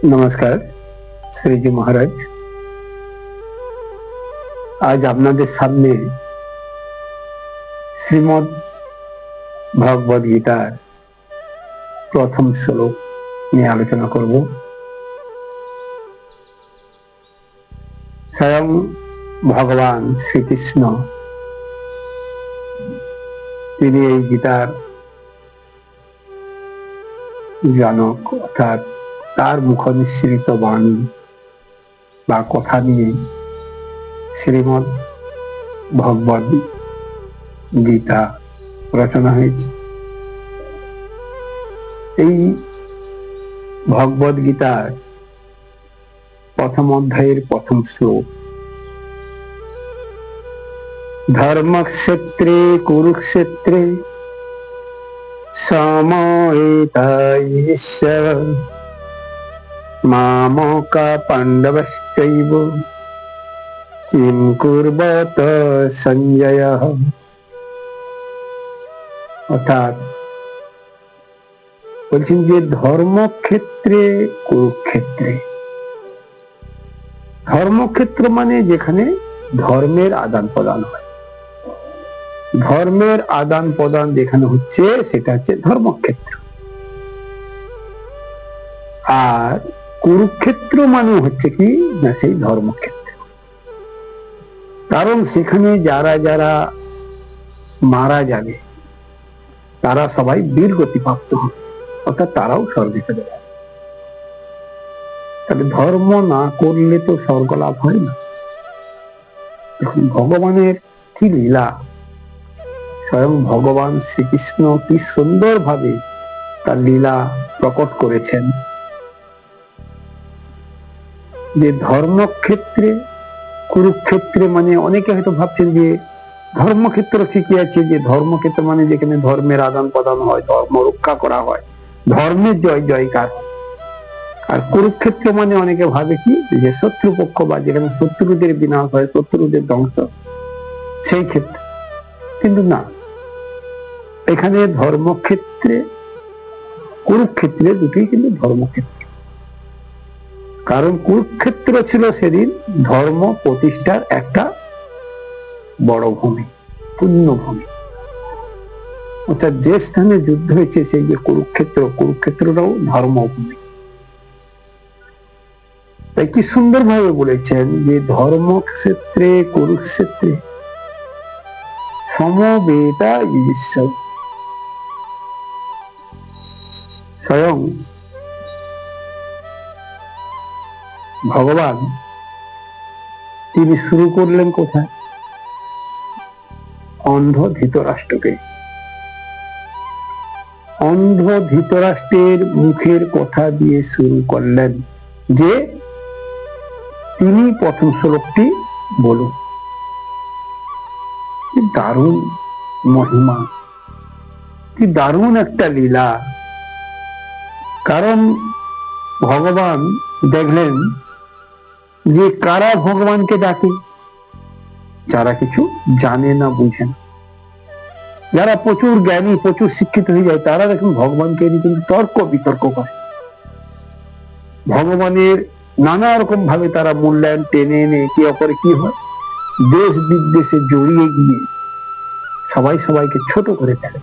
নমস্কার শ্রীজি মহারাজ। আজ আপনাদের সামনে শ্রীমদ ভগবদ গীতার প্রথম শ্লোক নিয়ে আলোচনা করব। স্বয়ং ভগবান শ্রীকৃষ্ণ তিনি এই গীতার জনক, অর্থাৎ তার মুখ নিঃসৃত বাণী বা কথা নিয়ে শ্রীমদ ভগবদ গীতা রচনা হয়েছে। এই ভগবদ গীতার প্রথম অধ্যায়ের প্রথম শ্লোক, ধর্মক্ষেত্রে কুরুক্ষেত্রে সমবেতাইশ্বর মামকা পাণ্ডবশ্চৈব কিং কুর্বত সঞ্জয়। অর্থাৎ বলছেন যে ধর্মক্ষেত্রে কুরুক্ষেত্রে, ধর্মক্ষেত্র মানে যেখানে ধর্মের আদান প্রদান হয়, ধর্মের আদান প্রদান যেখানে হচ্ছে সেটা হচ্ছে ধর্মক্ষেত্র। আর কুরুক্ষেত্র মানে হচ্ছে কি না সেই ধর্মক্ষেত্র, কারণ সেখানে যারা যারা মারা যাবে তারা সবাই বীরগতি প্রাপ্ত হবে, অর্থাৎ তারাও স্বর্গে চলে যাবে। তাহলে ধর্ম না করলে তো স্বর্গ লাভ হয় না। এখন ভগবানের কি লীলা, স্বয়ং ভগবান শ্রীকৃষ্ণ কি সুন্দর ভাবে তার লীলা প্রকট করেছেন যে ধর্মক্ষেত্রে কুরুক্ষেত্রে, মানে অনেকে হয়তো ভাবছেন যে ধর্মক্ষেত্র ঠিকই আছে, যে ধর্মক্ষেত্র মানে যেখানে ধর্মের আদান প্রদান হয়, ধর্ম রক্ষা করা হয়, ধর্মের জয় জয়কার হয়। আর কুরুক্ষেত্র মানে অনেকে ভাবে কি যে শত্রুপক্ষ বা যেখানে শত্রুদের বিনাশ হয়, শত্রুদের ধ্বংস, সেই ক্ষেত্রে। কিন্তু না, এখানে ধর্মক্ষেত্রে কুরুক্ষেত্রে দুটোই কিন্তু ধর্মক্ষেত্র। কারণ কুরুক্ষেত্র ছিল সেদিন ধর্ম প্রতিষ্ঠার একটা বড় ভূমি, পুণ্যভূমি। অর্থাৎ যে স্থানে যুদ্ধ হয়েছে সেই যে কুরুক্ষেত্র, কুরুক্ষেত্রটাও ধর্মভূমি। তাই কি সুন্দর ভাবে বলেছেন যে ধর্মক্ষেত্রে কুরুক্ষেত্রে সমবেতা ঈশ্বর। স্বয়ং ভগবান তিনি শুরু করলেন কোথায়? অন্ধ ধৃতরাষ্ট্রকে। অন্ধ ধৃতরাষ্ট্রের মুখের কথা দিয়ে শুরু করলেন যে তিনি প্রথম শ্লোকটি বলুন। কি দারুণ মহিমা, কি দারুণ একটা লীলা। কারণ ভগবান দেখলেন যে কারা ভগবানকে ডাকে, যারা কিছু জানে না, বুঝে না, যারা প্রচুর জ্ঞানী, প্রচুর শিক্ষিত হয়ে যায়, তারা দেখুন ভগবানকে কিন্তু তর্ক বিতর্ক করে, ভগবানের নানা রকম ভাবে তারা মূল্যায়ন টেনে এনে একে অপরে কি হয়, দেশ বিদেশে জড়িয়ে গিয়ে সবাই সবাইকে ছোট করে ফেলে।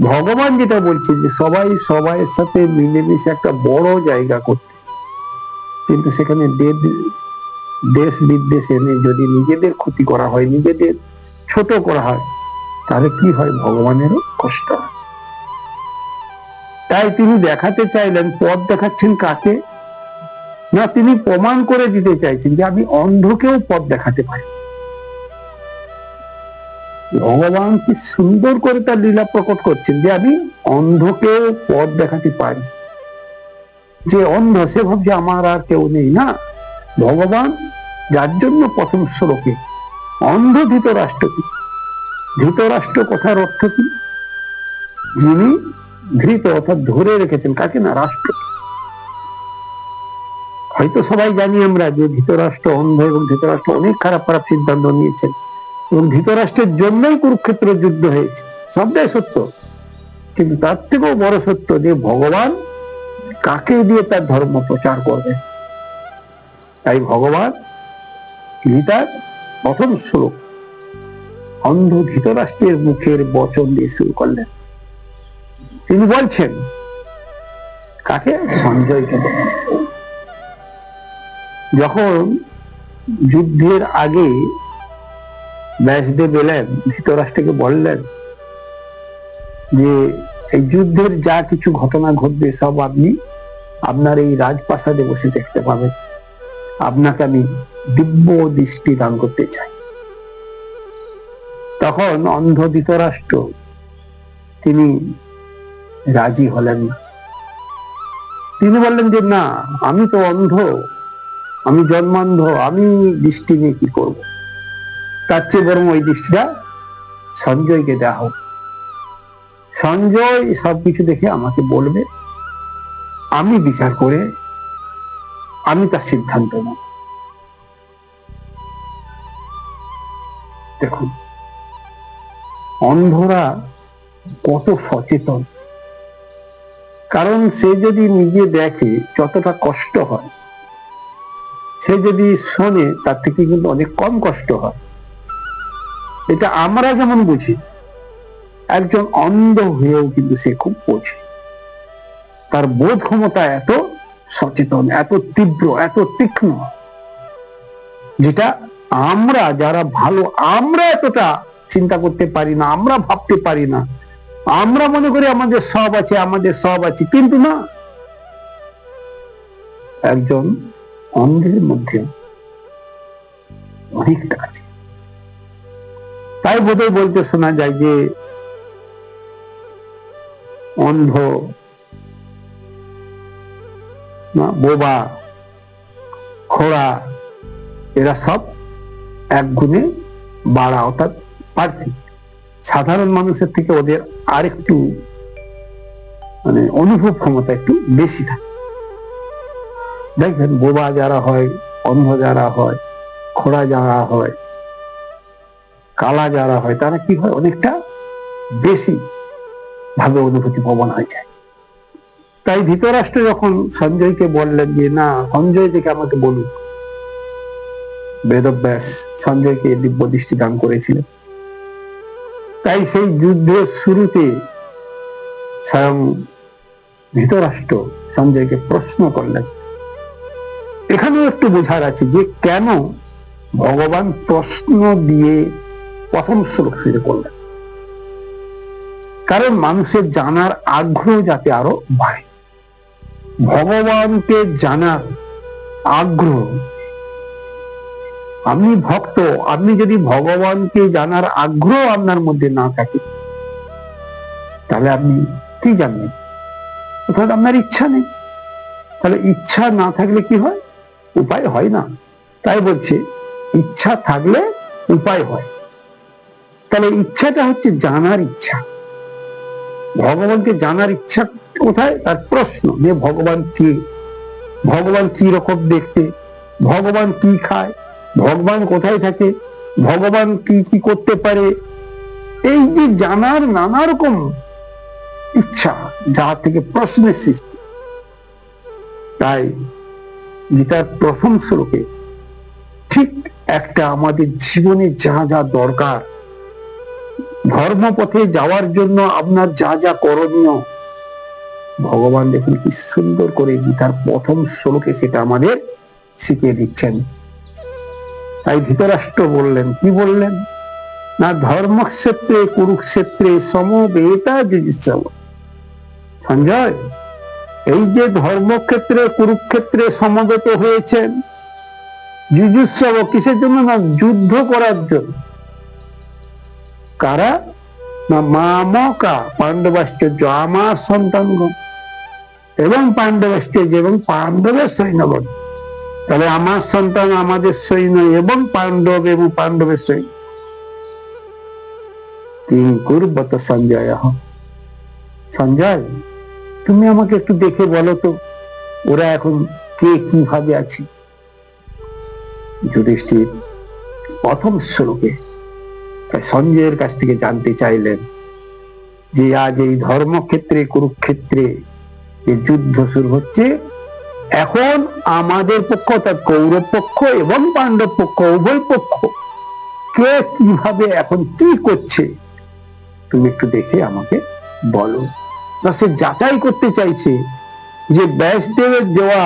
ভগবান যেটা বলছে যে সবাই সবাইয়ের সাথে মিলেমিশে একটা বড় জায়গা করতে, কিন্তু সেখানে দেশ বিদেশে যদি নিজেদের ক্ষতি করা হয়, নিজেদের ছোট করা হয়, তাহলে কি হয়, ভগবানেরও কষ্ট হয়। তাই তিনি দেখাতে চাইলেন, পথ দেখাচ্ছেন কাকে না, তিনি প্রমাণ করে দিতে চাইছেন যে আমি অন্ধকেও পথ দেখাতে পারি। ভগবান কি সুন্দর করে তার লীলা প্রকট করছেন যে আমি অন্ধকেও পথ দেখাতে পারি। যে অন্ধ সে ভাবছে আমার আর কেউ নেই, না, ভগবান যার জন্য প্রথম শ্লোকে অন্ধ ধৃতরাষ্ট্র কি, ধৃতরাষ্ট্র কথার অর্থ কি, যিনি ধৃত অর্থাৎ ধরে রেখেছেন কাকে না, রাষ্ট্র। হয়তো সবাই জানি আমরা যে ধৃতরাষ্ট্র অন্ধ এবং ধৃতরাষ্ট্র অনেক খারাপ খারাপ সিদ্ধান্ত নিয়েছেন এবং ধৃতরাষ্ট্রের জন্যই কুরুক্ষেত্র যুদ্ধ হয়েছে, সবটাই সত্য। কিন্তু তার থেকেও বড় সত্য যে ভগবান কাকে দিয়ে তার ধর্ম প্রচার করবে। তাই ভগবান গীতার প্রথম শ্লোক অন্ধ ধৃতরাষ্ট্রের মুখের বচন দিয়ে শুরু করলেন। তিনি বলছেন কাকে? সঞ্জয়কে। যখন যুদ্ধের আগে ব্যাসদেব এলেন, ধৃতরাষ্ট্রকে বললেন যে এই যুদ্ধের যা কিছু ঘটনা ঘটবে সব আপনি আপনার এই রাজপ্রাসাদে বসে দেখতে পাবেন। আপনাকে আমি দিব্য দৃষ্টি দান করতে চাই। তখন অন্ধ ধৃতরাষ্ট্র তিনি রাজি হলেন না। তিনি বললেন যে না, আমি তো অন্ধ, আমি জন্মান্ধ, আমি দৃষ্টি নিয়ে কি করব? তার চেয়ে বরং ওই দৃষ্টিটা সঞ্জয়কে দেওয়া হোক। সঞ্জয় সবকিছু দেখে আমাকে বলবে, আমি বিচার করে আমি তার সিদ্ধান্ত নেব। দেখুন অন্ধরা কত সচেতন। কারণ সে যদি নিজে দেখে যতটা কষ্ট হয়, সে যদি শোনে তার থেকে কিন্তু অনেক কম কষ্ট হয়। এটা আমরা যেমন বুঝি, একজন অন্ধ হয়েও কিন্তু সে খুব বোঝে। তার বোধ ক্ষমতা এত সচেতন, এত তীব্র, এত তীক্ষ্ণ, যেটা আমরা যারা ভালো, আমরা এতটা চিন্তা করতে পারি না, আমরা ভাবতে পারি না। আমরা মনে করি আমাদের সব আছে, আমাদের সব আছে, কিন্তু না, একজন অন্ধের মধ্যে অনেকটা আছে। তাই বোধহয় বলতে শোনা যায় যে অন্ধ, বোবা, খোড়া এরা সব এক গুণে বাড়া, অর্থাৎ পার্থিব। সাধারণ মানুষের থেকে ওদের আরেকটু অনুভব ক্ষমতা একটু বেশি থাকে। দেখবেন বোবা যারা হয়, অন্ধ যারা হয়, খোড়া যারা হয়, কালা যারা হয়, তারা কি হয়, অনেকটা বেশি ভাবে অনুভূতি প্রবণ হয়ে যায়। তাই ধৃতরাষ্ট্র যখন সঞ্জয়কে বললেন যে না, সঞ্জয় থেকে আমাকে বলুন, বেদব্যাস সঞ্জয়কে দিব্য দৃষ্টি দান করেছিলেন। তাই সেই যুদ্ধের শুরুতে স্বয়ং ধৃতরাষ্ট্র সঞ্জয়কে প্রশ্ন করলেন। এখানেও একটু বোঝার আছে যে কেন ভগবান প্রশ্ন দিয়ে প্রথম শ্লোক শুরু করলেন। কারণ মানুষের জানার আগ্রহ যাতে আরো বাড়ে। ভগবানকে জানার আগ্রহ, আপনি ভক্ত, আপনি যদি ভগবানকে জানার আগ্রহ আপনার মধ্যে না থাকে, তাহলে আপনি কি জানবেন? অর্থাৎ আপনার ইচ্ছা নেই। তাহলে ইচ্ছা না থাকলে কি হয়? উপায় হয় না। তাই বলছে ইচ্ছা থাকলে উপায় হয়। তাহলে ইচ্ছাটা হচ্ছে জানার ইচ্ছা। ভগবানকে জানার ইচ্ছা কোথায়? তার প্রশ্ন যে ভগবান কে, ভগবান কি রকম দেখতে, ভগবান কি খায়, ভগবান কোথায় থাকে, ভগবান কি কি করতে পারে, এই যে জানার নানা রকম ইচ্ছা, যা থেকে প্রশ্নের সৃষ্টি। তাই গীতার প্রথম শ্লোকে ঠিক একটা আমাদের জীবনে যা যা দরকার, ধর্মপথে যাওয়ার জন্য আপনার যা যা করণীয়, ভগবান দেখুন কি সুন্দর করে গীতার প্রথম শ্লোকে সেটা আমাদের শিখিয়ে দিচ্ছেন। তাই ধৃতরাষ্ট্র বললেন, কি বললেন না, ধর্মক্ষেত্রে কুরুক্ষেত্রে সমবেতা যুযুৎসব। সঞ্জয়, এই যে ধর্মক্ষেত্রে কুরুক্ষেত্রে সমবেত হয়েছেন, যুযুৎসব কিসের জন্য? না, যুদ্ধ করার জন্য। কারা? না, মামকা পাণ্ডবাশ্চর্য, আমার সন্তানগণ এবং পাণ্ডবাশ্চর্য এবং পাণ্ডবের সৈন্যগণ। তাহলে আমার সন্তান, আমাদের সৈন্য এবং পাণ্ডব এবং পাণ্ডবের সৈন্য। কিং কুর্বত সঞ্জয়। সঞ্জয়, তুমি আমাকে একটু দেখে বলো তো, ওরা এখন কে কিভাবে আছে? যুধিষ্ঠির প্রথম শ্লোকে সঞ্জয়ের কাছ থেকে জানতে চাইলেন যে আজ এই ধর্মক্ষেত্রে কুরুক্ষেত্রে যে যুদ্ধ শুরু হচ্ছে। এখন আমাদের পক্ষ অর্থাৎ কৌরব পক্ষ এবং পাণ্ডব পক্ষ উভয় পক্ষ কে কিভাবে এখন কি করছে তুমি একটু দেখে আমাকে বলো। সে যাচাই করতে চাইছে যে ব্যাসদেবের দেওয়া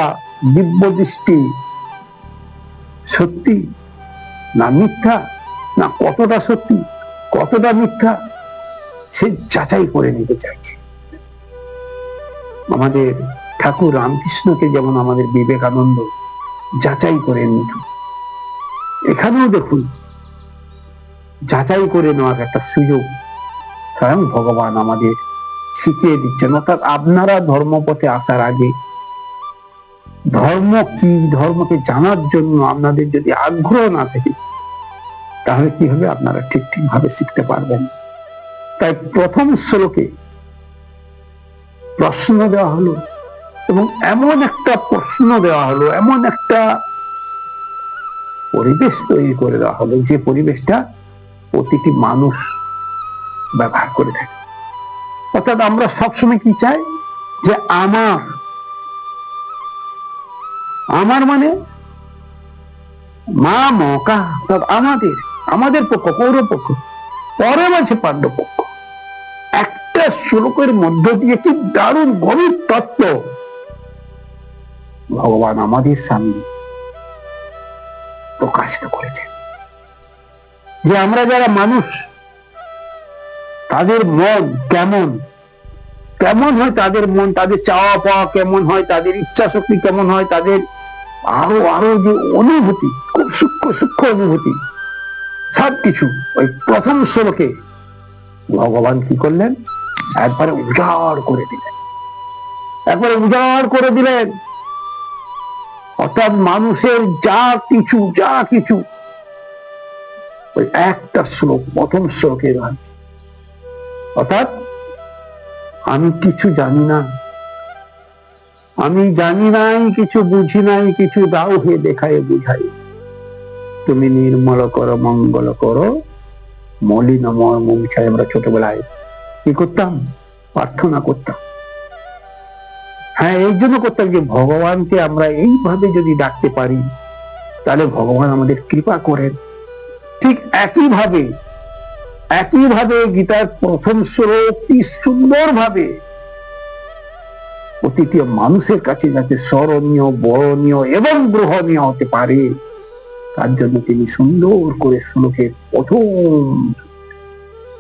দিব্য দৃষ্টি সত্যি না মিথ্যা, না কতটা সত্যি কতটা মিথ্যা, সে যাচাই করে নিতে চাইছে। আমাদের ঠাকুর রামকৃষ্ণকে যেমন আমাদের বিবেকানন্দ যাচাই করে নিত, এখানেও দেখুন যাচাই করে নেওয়ার একটা সুযোগ স্বয়ং ভগবান আমাদের শিখিয়ে দিচ্ছেন। অর্থাৎ আপনারা ধর্মপথে আসার আগে ধর্ম কি, ধর্মকে জানার জন্য আপনাদের যদি আগ্রহ না থাকে তাহলে কি হবে, আপনারা ঠিক ভাবে শিখতে পারবেন। তাই প্রথম শ্লোকে প্রশ্ন দেওয়া হলো এবং এমন একটা প্রশ্ন দেওয়া হলো, এমন একটা পরিবেশ তৈরি করে দেওয়া হলো যে পরিবেশটা প্রতিটি মানুষ ব্যবহার করে থাকে। অর্থাৎ আমরা সবসময় কি চাই যে আমার মানে মা মকা, আমাদের পক্ষ কৌরব পক্ষ, পরে আছে পাণ্ডব পক্ষ। একটা শ্লোকের মধ্য দিয়ে কি দারুণ গভীর তত্ত্ব ভগবান আমাদের সামনে প্রকাশিত করেছে। যে আমরা যারা মানুষ তাদের মন কেমন কেমন হয়, তাদের মন, তাদের চাওয়া পাওয়া কেমন হয়, তাদের ইচ্ছা শক্তি কেমন হয়, তাদের আরো যে অনুভূতি, খুব সূক্ষ্ম অনুভূতি, সবকিছু ওই প্রথম শ্লোকে ভগবান কি করলেন, একবারে উজাড় করে দিলেন। অর্থাৎ মানুষের যা কিছু ওই একটা শ্লোক, প্রথম শ্লোকে রয়েছে। অর্থাৎ আমি কিছু জানি না, আমি জানি নাই, কিছু বুঝি নাই, কিছু দাও হে দেখায় বুঝাই, তুমি নির্মল করো মঙ্গল করো মলিন মর্ম মিছায়। আমরা ছোটবেলায় কি করতাম, প্রার্থনা করতাম। হ্যাঁ, এই জন্য করতাম যে ভগবানকে আমরা এইভাবে যদি ডাকতে পারি তাহলে ভগবান আমাদের কৃপা করেন। ঠিক একইভাবে গীতার প্রথম শ্লোক কি সুন্দরভাবে প্রতিটি মানুষের কাছে যাতে স্মরণীয়, বরণীয় এবং গ্রহণীয় হতে পারে তার জন্য তিনি সুন্দর করে শ্লোকের প্রথম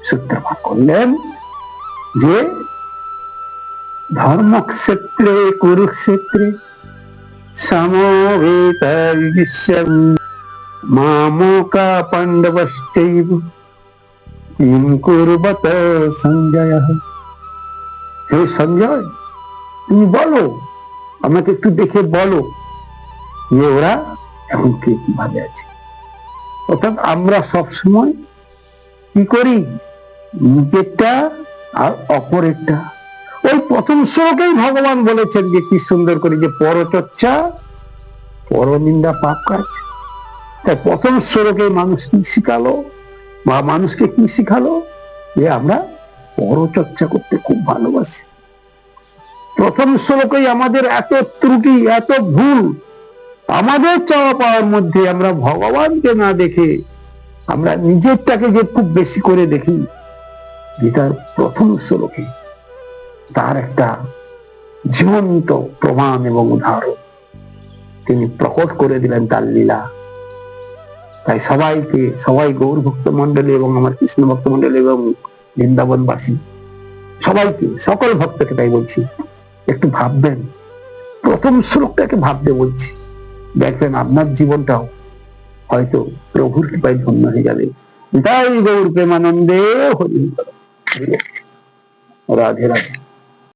সূত্রপাত করলেন যে ধর্মক্ষেত্রে কুরুক্ষেত্রে সমবেতবিশ্বং মামকা পাণ্ডবশ্চৈব কিং কুর্বত সঞ্জয়। হে সঞ্জয়, তুমি বলো, আমাকে একটু দেখে বলো যে ওরা এখন কিভাবে আছে। অর্থাৎ আমরা সবসময় কি করি, নিজেরটা আর অপরেরটা। ওই প্রথম শ্লোকেই ভগবান বলেছেন যে কি সুন্দর করে, যে পরচর্চা পরনিন্দা পাপ কাজ। তাই প্রথম শ্লোকে মানুষ কি শিখালো বা মানুষকে কি শিখালো, যে আমরা পরচর্চা করতে খুব ভালোবাসি। প্রথম শ্লোকেই আমাদের এত ত্রুটি, এত ভুল, আমাদের চাওয়া পাওয়ার মধ্যে আমরা ভগবানকে না দেখে আমরা নিজেরটাকে যে খুব বেশি করে দেখি। গীতার প্রথম শ্লোকে তার একটা জীবন্ত প্রমাণ এবং উদাহরণ তিনি প্রকট করে দিলেন, তার লীলা। তাই সবাই গৌর ভক্ত মন্ডলী এবং আমার কৃষ্ণ ভক্ত মন্ডলী এবং বৃন্দাবনবাসী সবাইকে, সকল ভক্তকে তাই বলছি, একটু ভাববেন, প্রথম শ্লোকটাকে ভাবতে বলছি। দেখবেন আপনার জীবনটাও হয়তো প্রভুর কৃপায় ধন্য হয়ে যাবে। তাই গৌর প্রেমানন্দে হরি রাধে রাধে।